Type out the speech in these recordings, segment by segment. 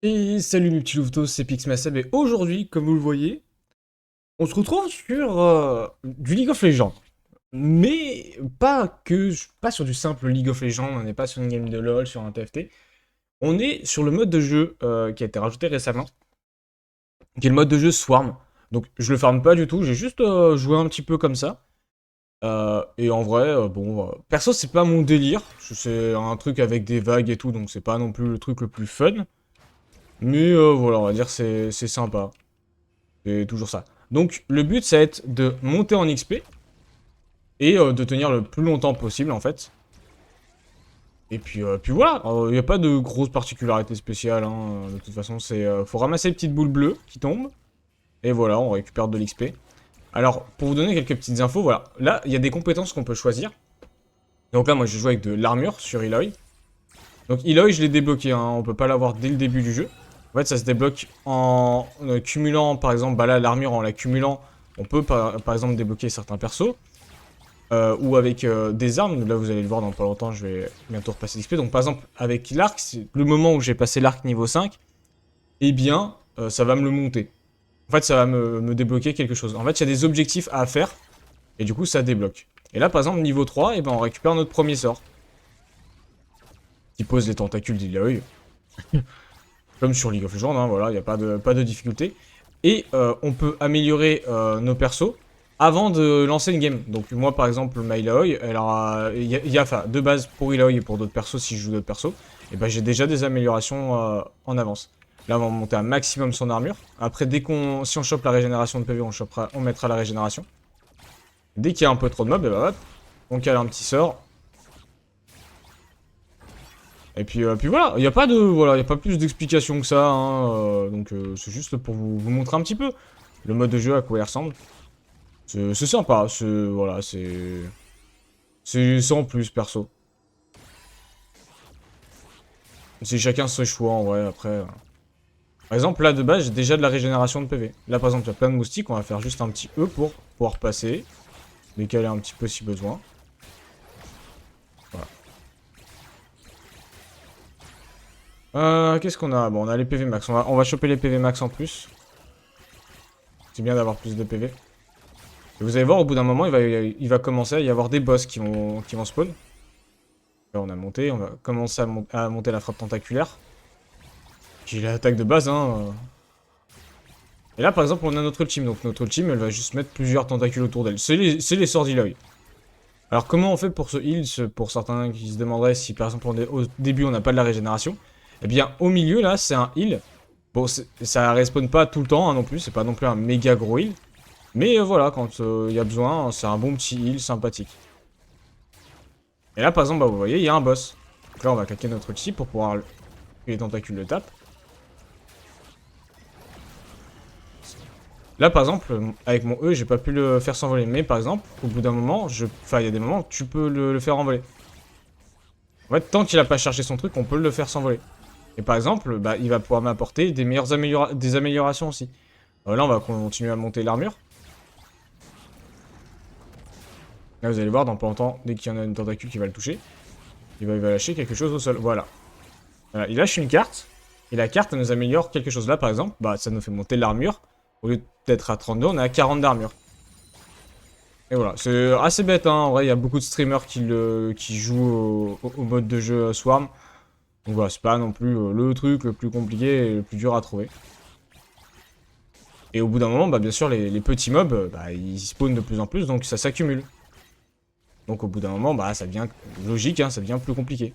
Et salut mes petits louveteaux, c'est Pixmaseb et aujourd'hui, comme vous le voyez, on se retrouve sur du League of Legends. Mais pas sur du simple League of Legends, on n'est pas sur une game de LoL, sur un TFT. On est sur le mode de jeu qui a été rajouté récemment, qui est le mode de jeu Swarm. Donc je le farme pas du tout, j'ai juste joué un petit peu comme ça. Et en vrai, perso c'est pas mon délire, c'est un truc avec des vagues et tout, donc c'est pas non plus le truc le plus fun. Mais voilà, on va dire c'est sympa. C'est toujours ça. Donc le but ça va être de monter en XP et de tenir le plus longtemps possible en fait. Et puis voilà, il n'y a pas de grosses particularités spéciales, hein. De toute façon c'est faut ramasser les petites boules bleues qui tombent. Et voilà, on récupère de l'XP. Alors pour vous donner quelques petites infos, voilà. Là il y a des compétences qu'on peut choisir. Donc là moi je joue avec de l'armure sur Eloy. Donc Eloy je l'ai débloqué, hein. On peut pas l'avoir dès le début du jeu. En fait, ça se débloque en cumulant, par exemple, bah là, l'armure, en la cumulant, on peut, par exemple, débloquer certains persos. Ou avec des armes, là, vous allez le voir dans pas longtemps, je vais bientôt repasser l'XP. Donc, par exemple, avec l'arc, c'est le moment où j'ai passé l'arc niveau 5, eh bien, ça va me le monter. En fait, ça va me débloquer quelque chose. En fait, il y a des objectifs à faire, et du coup, ça débloque. Et là, par exemple, niveau 3, eh ben, on récupère notre premier sort. Qui pose les tentacules d'Illaoi. Comme sur League of Legends, hein, voilà, il n'y a pas de difficulté. Et on peut améliorer nos persos avant de lancer une game. Donc moi par exemple, ma Illaoi, il y a enfin, de base pour Illaoi et pour d'autres persos, si je joue d'autres persos, et ben j'ai déjà des améliorations en avance. Là on va monter un maximum son armure. Après si on chope la régénération de PV, on mettra la régénération. Dès qu'il y a un peu trop de mobs, et ben hop, on cale un petit sort. Et puis voilà, il n'y a pas voilà, y a pas plus d'explications que ça, hein, donc c'est juste pour vous montrer un petit peu le mode de jeu à quoi il ressemble. C'est sympa, voilà, c'est sans plus perso. C'est chacun ses choix en vrai, après. Par exemple, là de base, j'ai déjà de la régénération de PV. Là par exemple, il y a plein de moustiques, on va faire juste un petit E pour pouvoir passer, décaler un petit peu si besoin. Voilà. Qu'est-ce qu'on a? Bon, on a les PV max, on va choper les PV max en plus. C'est bien d'avoir plus de PV. Et vous allez voir, au bout d'un moment, il va commencer à y avoir des boss qui vont spawn. Là, on a monté, on va commencer à monter la frappe tentaculaire. Qui est l'attaque de base, hein. Et là, par exemple, on a notre ultime. Donc notre ultime, elle va juste mettre plusieurs tentacules autour d'elle. C'est les sorts d'Eloy. Alors comment on fait pour ce heal, pour certains qui se demanderaient si, par exemple, au début, on n'a pas de la régénération. Eh bien, au milieu, là, c'est un heal. Bon, ça respawn pas tout le temps, hein, non plus. C'est pas non plus un méga gros heal. Mais voilà, quand il y a besoin, c'est un bon petit heal sympathique. Et là, par exemple, bah, vous voyez, il y a un boss. Donc là, on va claquer notre ulti pour pouvoir que les tentacules le tapent. Là, par exemple, avec mon E, j'ai pas pu le faire s'envoler. Mais par exemple, au bout d'un moment, enfin, il y a des moments où tu peux le faire envoler. En fait, tant qu'il a pas chargé son truc, on peut le faire s'envoler. Et par exemple, bah, il va pouvoir m'apporter des améliorations aussi. Là, on va continuer à monter l'armure. Là, vous allez voir, dans pas longtemps, dès qu'il y en a une tentacule qui va le toucher, il va lâcher quelque chose au sol. Voilà. Voilà, il lâche une carte. Et la carte, elle nous améliore quelque chose. Là, par exemple, bah, ça nous fait monter l'armure. Au lieu d'être à 32, on est à 40 d'armure. Et voilà, c'est assez bête, hein. En vrai, il y a beaucoup de streamers qui jouent au mode de jeu Swarm. Donc voilà, c'est pas non plus le truc le plus compliqué et le plus dur à trouver. Et au bout d'un moment, bah, bien sûr, les petits mobs, bah, ils spawnent de plus en plus, donc ça s'accumule. Donc au bout d'un moment, bah, ça devient logique, hein, ça devient plus compliqué.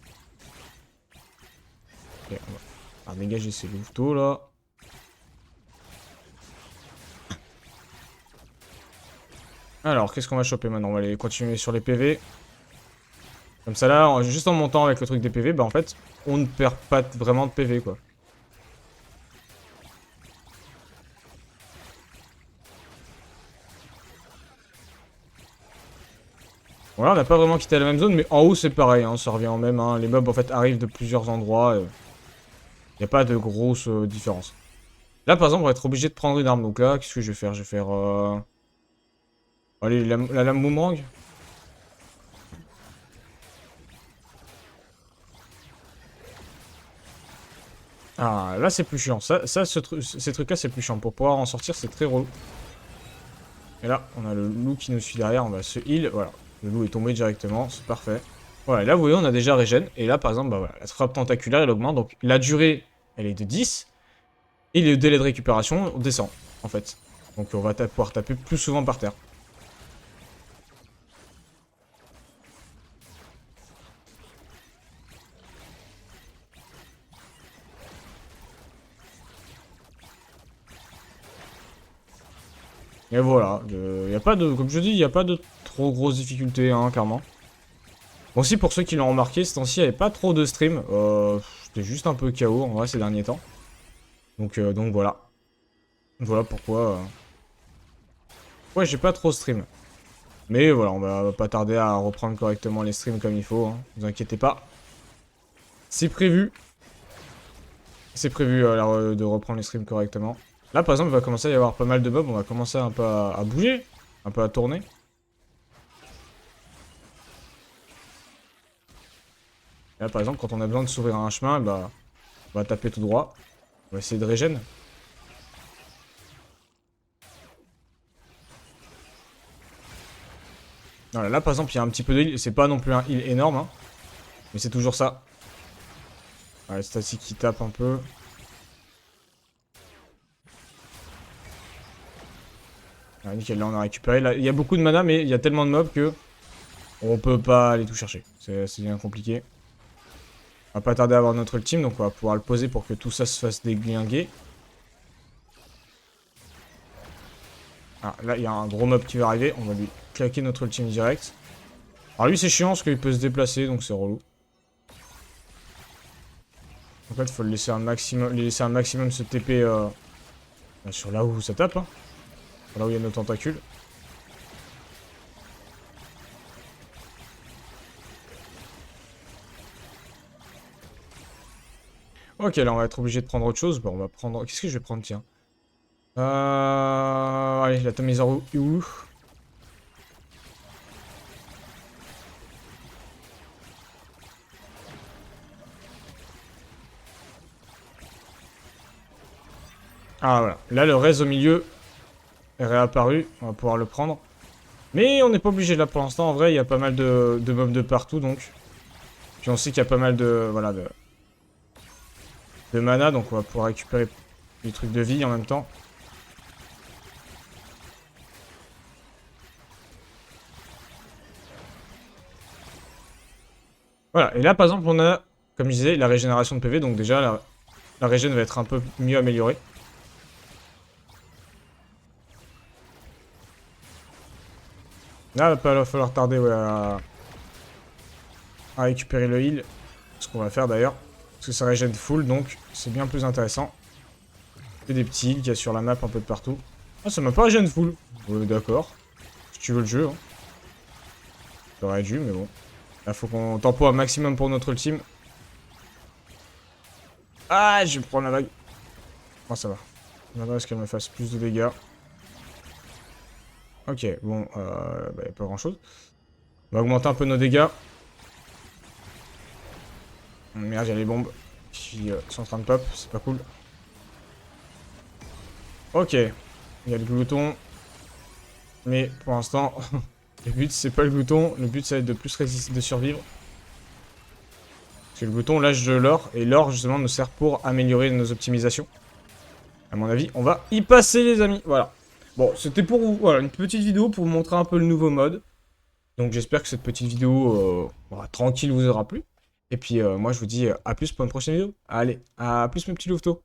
Ok, on va dégager ces louveteaux là. Alors, qu'est-ce qu'on va choper maintenant? On va aller continuer sur les PV. Comme ça là, juste en montant avec le truc des PV, bah en fait, on ne perd pas vraiment de PV quoi. Voilà, on n'a pas vraiment quitté la même zone, mais en haut c'est pareil, hein, ça revient en même. Hein. Les mobs en fait arrivent de plusieurs endroits. Il n'y a pas de grosse différence. Là par exemple, on va être obligé de prendre une arme. Donc là, qu'est-ce que je vais faire? Je vais faire... Allez, la lame boomerang. Ah, là c'est plus chiant. Ces trucs-là c'est plus chiant. Pour pouvoir en sortir, c'est très relou. Et là, on a le loup qui nous suit derrière. On va se heal. Voilà. Le loup est tombé directement. C'est parfait. Voilà, et là vous voyez, on a déjà régène. Et là, par exemple, bah voilà, la frappe tentaculaire, elle augmente. Donc la durée, elle est de 10. Et le délai de récupération descend, en fait. Donc on va pouvoir taper plus souvent par terre. Et voilà, y a pas de, comme je dis, il n'y a pas de trop grosses difficultés, hein, clairement. Bon, aussi pour ceux qui l'ont remarqué, ce temps-ci, il n'y avait pas trop de stream. C'était juste un peu KO, en vrai, ces derniers temps. Donc voilà. Voilà pourquoi... Ouais, j'ai pas trop stream. Mais voilà, on va pas tarder à reprendre correctement les streams comme il faut, hein. Vous inquiétez pas. C'est prévu. C'est prévu de reprendre les streams correctement. Là, par exemple, il va commencer à y avoir pas mal de mobs. On va commencer un peu à bouger, un peu à tourner. Et là, par exemple, quand on a besoin de s'ouvrir un chemin, bah, on va taper tout droit. On va essayer de régène. Voilà, là, par exemple, il y a un petit peu de heal. C'est pas non plus un heal énorme, hein, mais c'est toujours ça. Ouais, Stacy qui tape un peu. Ah, nickel, là on a récupéré. Là, il y a beaucoup de mana, mais il y a tellement de mobs que on peut pas aller tout chercher. C'est bien compliqué. On va pas tarder à avoir notre ultime, donc on va pouvoir le poser pour que tout ça se fasse déglinguer. Ah, là il y a un gros mob qui va arriver. On va lui claquer notre ultime direct. Alors lui c'est chiant parce qu'il peut se déplacer, donc c'est relou. En fait, il faut le laisser un maximum, lui laisser un maximum se TP sur là où ça tape, hein. Là où il y a nos tentacules. Ok, là on va être obligé de prendre autre chose. Bon, on va prendre... Qu'est-ce que je vais prendre, tiens. Allez, la Tamizaru Ulu. Ah voilà, là le reste au milieu est réapparu, on va pouvoir le prendre. Mais on n'est pas obligé là pour l'instant, en vrai il y a pas mal de mobs de partout donc. Puis on sait qu'il y a pas mal de, voilà, de mana, donc on va pouvoir récupérer des trucs de vie en même temps. Voilà, et là par exemple on a, comme je disais, la régénération de PV, donc déjà la régène va être un peu mieux améliorée. Là, il va falloir tarder ouais, à récupérer le heal. Ce qu'on va faire d'ailleurs. Parce que ça régène full, donc c'est bien plus intéressant. C'est des petits heals qu'il y a sur la map un peu de partout. Ah, ça m'a pas régène full. D'accord. Si tu veux le jeu. Hein. J'aurais dû, mais bon. Là, faut qu'on tempo un maximum pour notre ultime. Ah, je vais prendre la vague. Oh, ça va. On attend à ce qu'elle me fasse plus de dégâts. Ok, bon, bah, y a pas grand chose. On va augmenter un peu nos dégâts. Merde, il y a les bombes qui sont en train de pop, c'est pas cool. Ok, il y a le glouton. Mais pour l'instant, le but c'est pas le glouton, le but ça va être de plus résister, de survivre. Parce que le glouton lâche de l'or, et l'or justement nous sert pour améliorer nos optimisations. À mon avis, on va y passer les amis, voilà. Bon, c'était pour vous, voilà, une petite vidéo pour vous montrer un peu le nouveau mode. Donc j'espère que cette petite vidéo tranquille vous aura plu. Et puis moi je vous dis à plus pour une prochaine vidéo. Allez, à plus mes petits louveteaux.